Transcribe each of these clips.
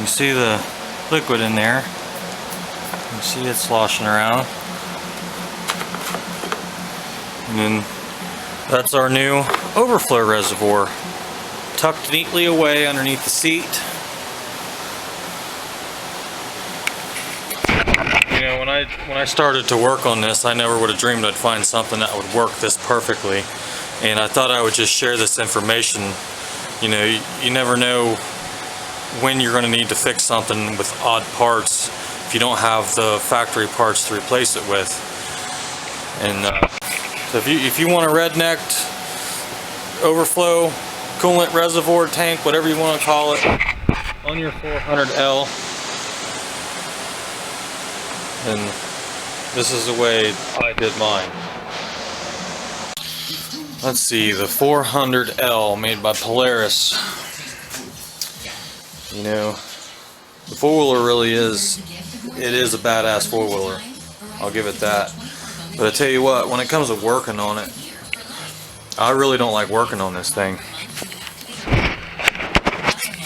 You see the liquid in there. You see it sloshing around. And then that's our new overflow reservoir, tucked neatly away underneath the seat. You know, when I started to work on this, I never would have dreamed I'd find something that would work this perfectly. And I thought I would just share this information. You know, you never know when you're going to need to fix something with odd parts if you don't have the factory parts to replace it with. And so if you want a rednecked overflow coolant reservoir tank, whatever you want to call it, on your 400L, then this is the way I did mine. Let's see, the 400L made by Polaris. You know, the four-wheeler really is, it is a badass four-wheeler. I'll give it that. But I tell you what, when it comes to working on it, I really don't like working on this thing.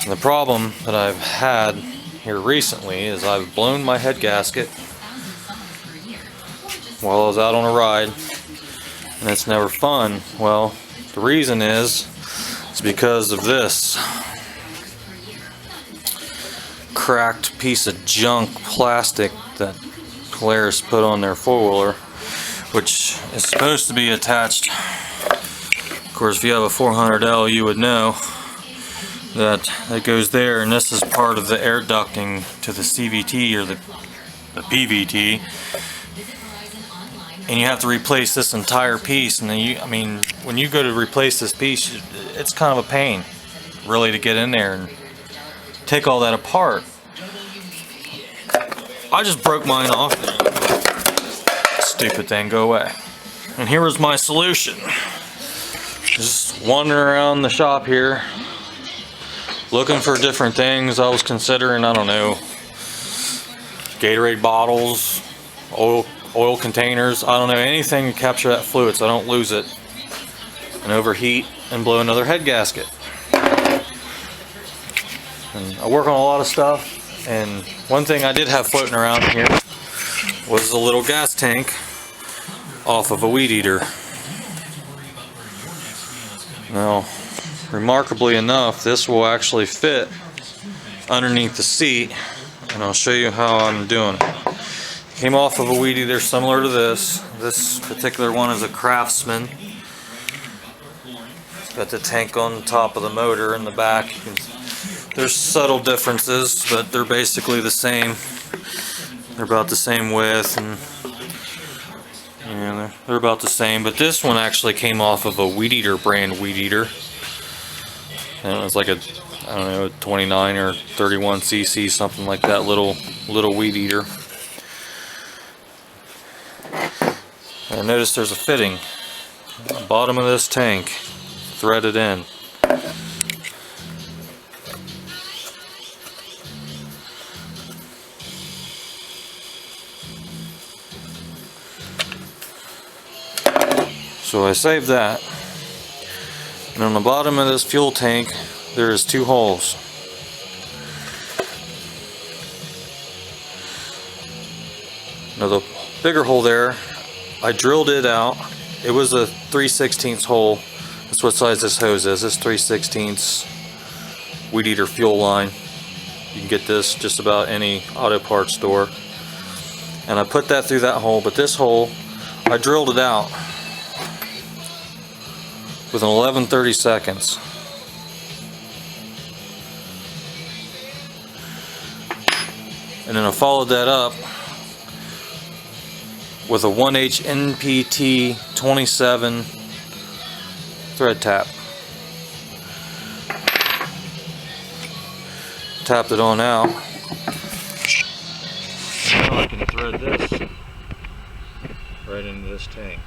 And the problem that I've had here recently is I've blown my head gasket while I was out on a ride, and it's never fun. Well, the reason is because of this cracked piece of junk plastic that Polaris put on their four-wheeler, which is supposed to be attached. Of course, if you have a 400L, you would know that it goes there, and this is part of the air ducting to the CVT or the PVT. And you have to replace this entire piece, and then I mean, when you go to replace this piece, it's kind of a pain, really, to get in there and take all that apart. I just broke mine off. Stupid thing, go away. And here was my solution. Just wandering around the shop here, looking for different things. I was considering, I don't know, Gatorade bottles, oil containers, I don't know, anything to capture that fluid so I don't lose it and overheat and blow another head gasket. And I work on a lot of stuff, and one thing I did have floating around here was a little gas tank off of a weed eater. Now, remarkably enough, this will actually fit underneath the seat, and I'll show you how I'm doing it. Came off of a weed eater similar to this. This particular one is a Craftsman. It's got the tank on top of the motor in the back. There's subtle differences, but they're basically the same. They're about the same width, and yeah, they're about the same. But this one actually came off of a weed eater brand weed eater, and it was like a, I don't know, 29 or 31 cc, something like that, little weed eater. And notice there's a fitting at the bottom of this tank, threaded in. So I saved that. And on the bottom of this fuel tank, there is two holes. Now the bigger hole there, I drilled it out. It was a 3/16 hole. That's what size this hose is. This 3/16 weed eater fuel line. You can get this just about any auto parts store. And I put that through that hole, but this hole, I drilled it out with an 11/32. And then I followed that up with a 1H NPT 27 thread tap. Tapped it on out. Now I can thread this right into this tank.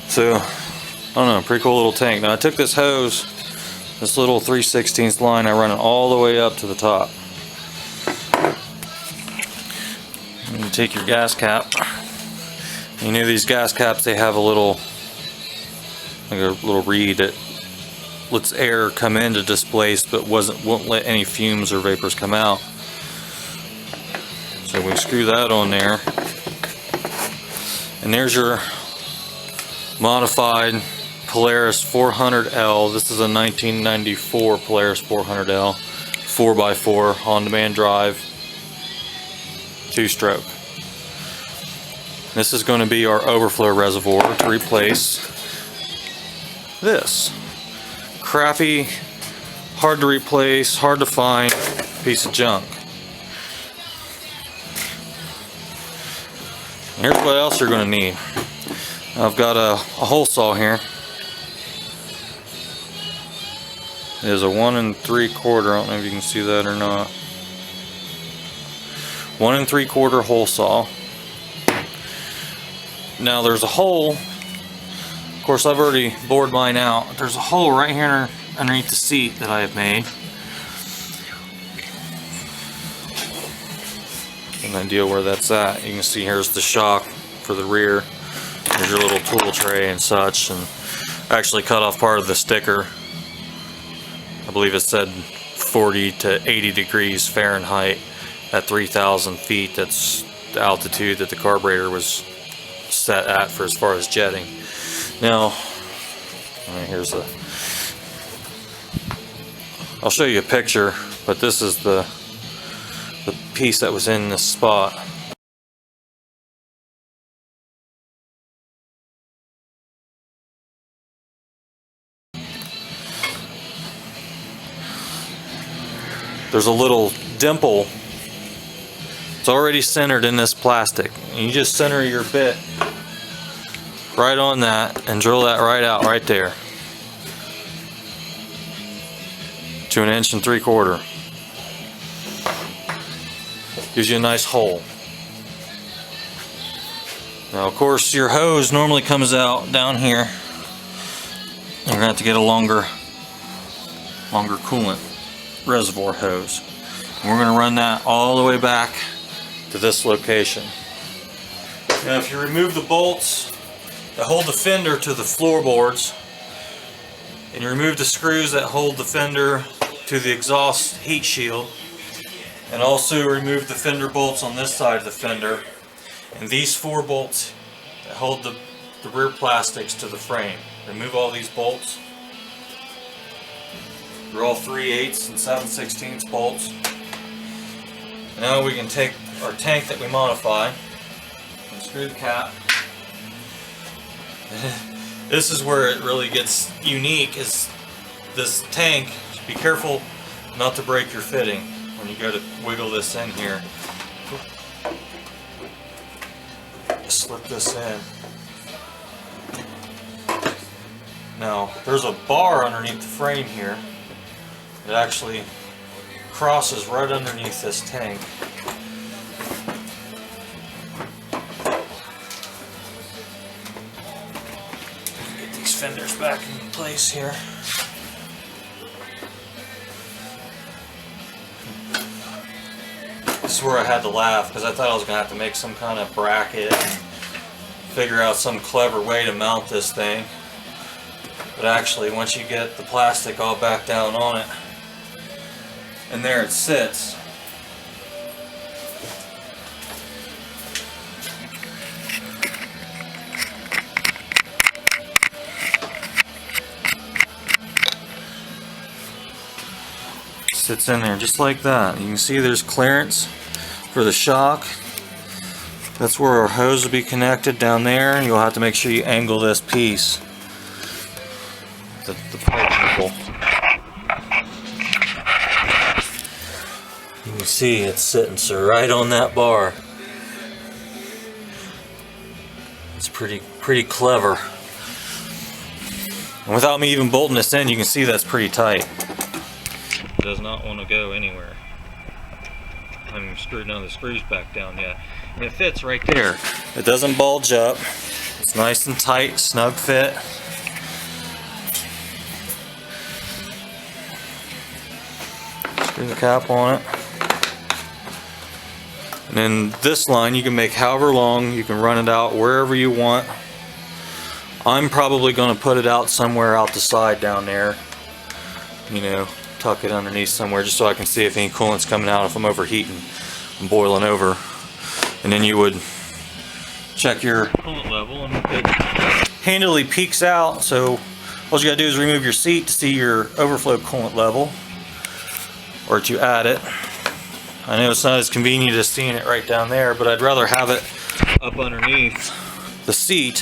So I don't know, pretty cool little tank. Now I took this hose, this little 3/16 line, I run it all the way up to the top. And you take your gas cap. You know these gas caps, they have a little, like a little reed that lets air come in to displace, but won't let any fumes or vapors come out. So we screw that on there, and there's your modified Polaris 400L. This is a 1994 Polaris 400L, 4x4 on-demand drive, 2-stroke. This is going to be our overflow reservoir to replace this crappy, hard to replace, hard to find piece of junk. Here's what else you're going to need. I've got a hole saw here. It is a 1 3/4. I don't know if you can see that or not. 1 3/4 hole saw. Now there's a hole. Of course, I've already bored mine out. There's a hole right here underneath the seat that I have made. An idea where that's at. You can see here's the shock for the rear. There's your little tool tray and such, and I actually cut off part of the sticker. I believe it said 40 to 80 degrees Fahrenheit at 3,000 feet. That's the altitude that the carburetor was set at for as far as jetting. Now, here's the, I'll show you a picture, but this is the piece that was in this spot. There's a little dimple. It's already centered in this plastic. And you just center your bit right on that and drill that right out right there to 1 3/4 inches. Gives you a nice hole. Now, of course, your hose normally comes out down here. You're gonna have to get a longer coolant reservoir hose. And we're gonna run that all the way back to this location. Now, if you remove the bolts that hold the fender to the floorboards, and you remove the screws that hold the fender to the exhaust heat shield, and also remove the fender bolts on this side of the fender, and these 4 bolts that hold the rear plastics to the frame. Remove all these bolts. They're all 3/8 and 7/16 bolts. Now we can take our tank that we modify and screw the cap. This is where it really gets unique, is this tank. Be careful not to break your fitting when you go to wiggle this in here. Slip this in. Now, there's a bar underneath the frame here. It actually crosses right underneath this tank. Get these fenders back in place here. This is where I had to laugh, because I thought I was going to have to make some kind of bracket and figure out some clever way to mount this thing. But actually, once you get the plastic all back down on it, and there it sits. Sits in there just like that. You can see there's clearance for the shock. That's where our hose will be connected down there. You'll have to make sure you angle this piece. The pipe nipple. You can see it's sitting so right on that bar. It's pretty clever. And without me even bolting this in, you can see that's pretty tight. It does not want to go anywhere. I haven't even screwed none of the screws back down yet. And it fits right there. It doesn't bulge up. It's nice and tight, snug fit. Screw the cap on it. And then this line you can make however long, you can run it out wherever you want. I'm probably going to put it out somewhere out the side down there, you know, tuck it underneath somewhere just so I can see if any coolant's coming out if I'm overheating and boiling over. And then you would check your coolant level and it handily peaks out, so all you gotta do is remove your seat to see your overflow coolant level or to add it. I know it's not as convenient as seeing it right down there, but I'd rather have it up underneath the seat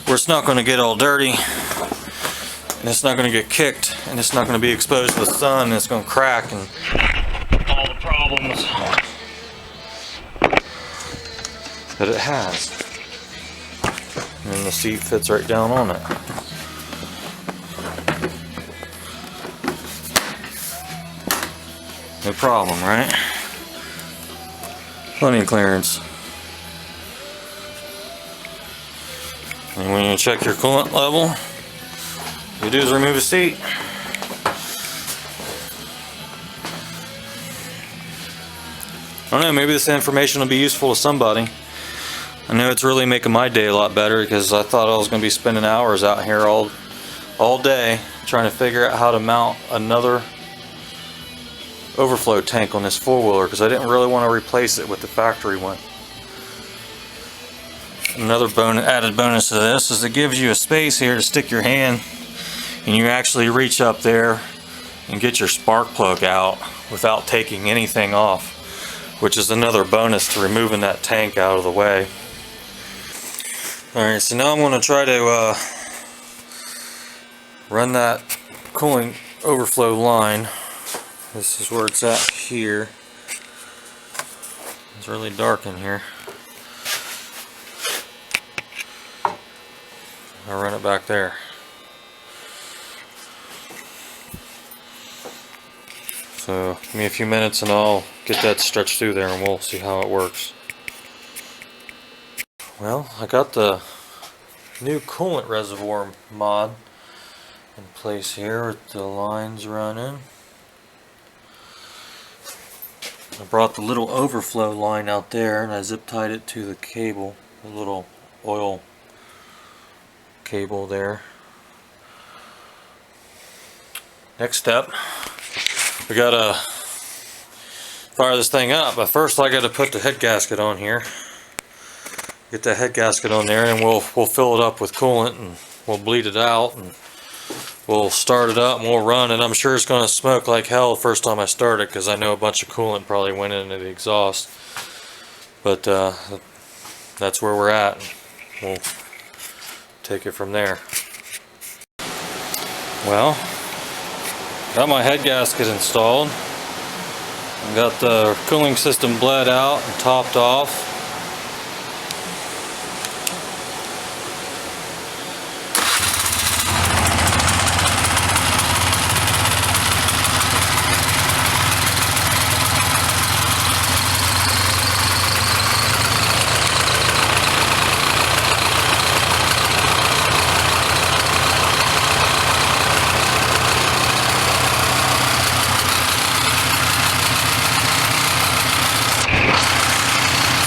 where it's not going to get all dirty and it's not going to get kicked and it's not going to be exposed to the sun and it's going to crack and all the problems that it has. And then the seat fits right down on it. No problem, right? Plenty of clearance. And when you check your coolant level, what you do is remove the seat. I don't know, maybe this information will be useful to somebody. I know it's really making my day a lot better because I thought I was going to be spending hours out here all day trying to figure out how to mount another overflow tank on this four-wheeler because I didn't really want to replace it with the factory one. Another added bonus to this is it gives you a space here to stick your hand and you actually reach up there and get your spark plug out without taking anything off, which is another bonus to removing that tank out of the way. Alright, so now I'm going to try to run that cooling overflow line. This is where it's at here. It's really dark in here. I'll run it back there. So give me a few minutes and I'll get that stretched through there and we'll see how it works. Well, I got the new coolant reservoir mod in place here with the lines running. I brought the little overflow line out there and I zip tied it to the cable, the little oil cable there. Next step, we gotta fire this thing up, but first I gotta put the head gasket on here. Get that head gasket on there and we'll fill it up with coolant and we'll bleed it out and we'll start it up and we'll run, and I'm sure it's going to smoke like hell the first time I start it because I know a bunch of coolant probably went into the exhaust. But that's where we're at. We'll take it from there. Well, got my head gasket installed. Got the cooling system bled out and topped off.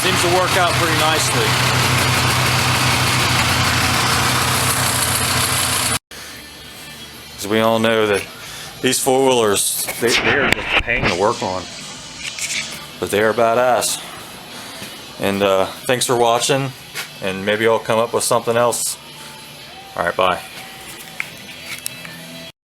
Seems to work out pretty nicely. As we all know that these four-wheelers, they are just a pain to work on, but they are badass. And thanks for watching, and maybe I'll come up with something else. Alright, bye.